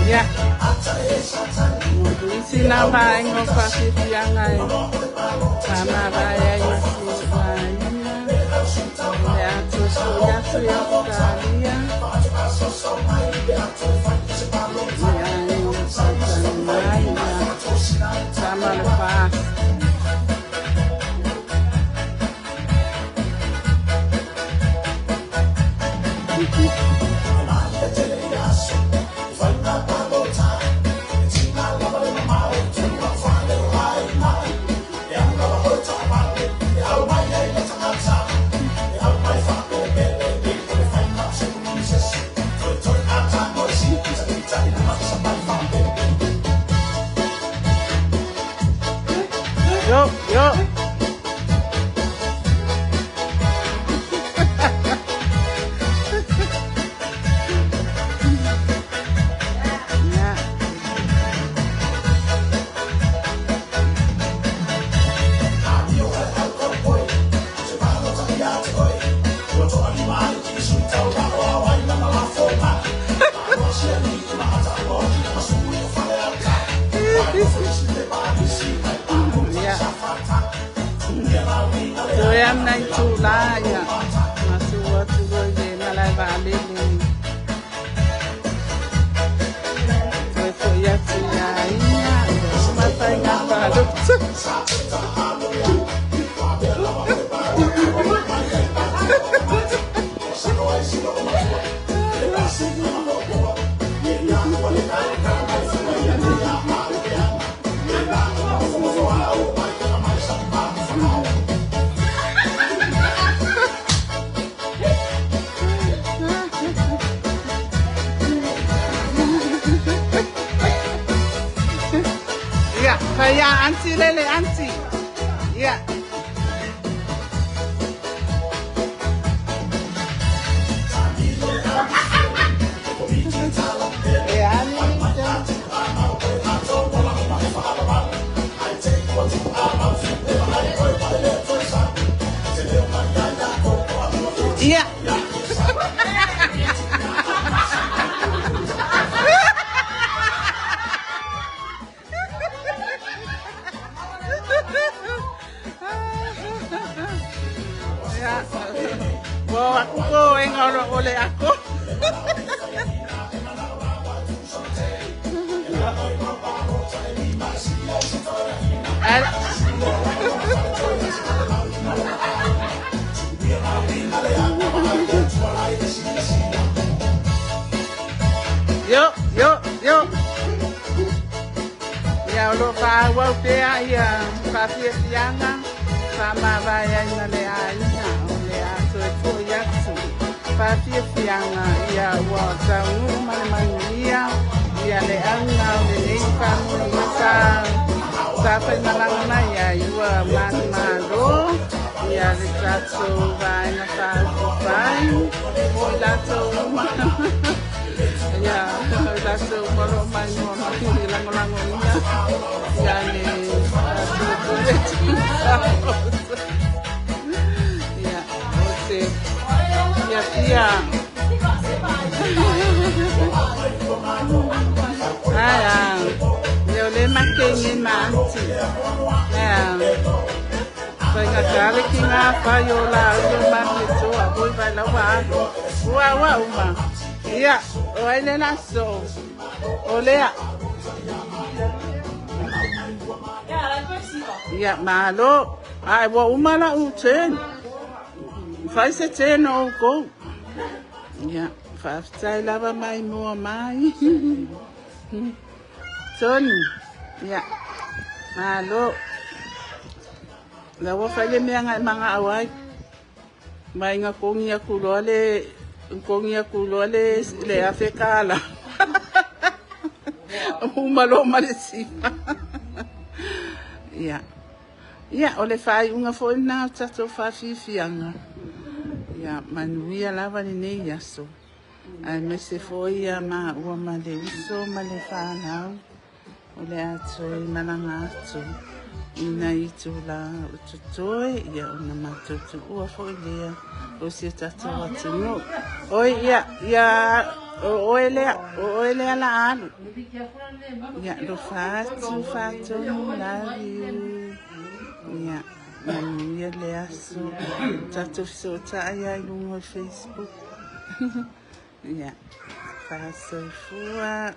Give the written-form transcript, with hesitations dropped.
Ya. Isi nama ingo pasti tiangai. Sama raya isi lainnya. Ya terus ya sekali ya. Ya ini sama lepas. Yuk, yuk. Em nay chủ la ya masuk tu je malai balik ni tu ya tu ya ina mata ngapa duk ya anti lele anti ya ya bawa aku yang orang oleh aku. Yuk, yuk, yuk. Ya lupa waktu ya pasti jangan sama bayar nilainya oleh aku tu ya tu pasti jangan ya waktu mana ya ya le angau le kamu masa sampai malam ya iwa mana ya le satu bayar satu bayar mulai tu ya satu kalau main hilang-hilangnya ya ni ya oke ya ya ayah yo le makin manti ya saya cari apa yo lah yo makin tu aku bawa wah uma iya oleh langsung oleh ya malo ai wa umala uten faz seteno ko ya faz sai lava mai mo mai son ya malo lawa fale mga away mai nga kongia kulole le afekala umalo malisipa ya ya ole fai unga foi na tato fa fianga ya manuia lava ni yaso ai me se foi ya ma o ma de uso ma le fa na ole ato mananga ato ina itu la tutoi ya una matutu o foi le o se tato atu oi ya o ele ala alu. Ya do fatu la ya. Ya le aso tatu so ta ya lungo Facebook. Ya. Fa so fua.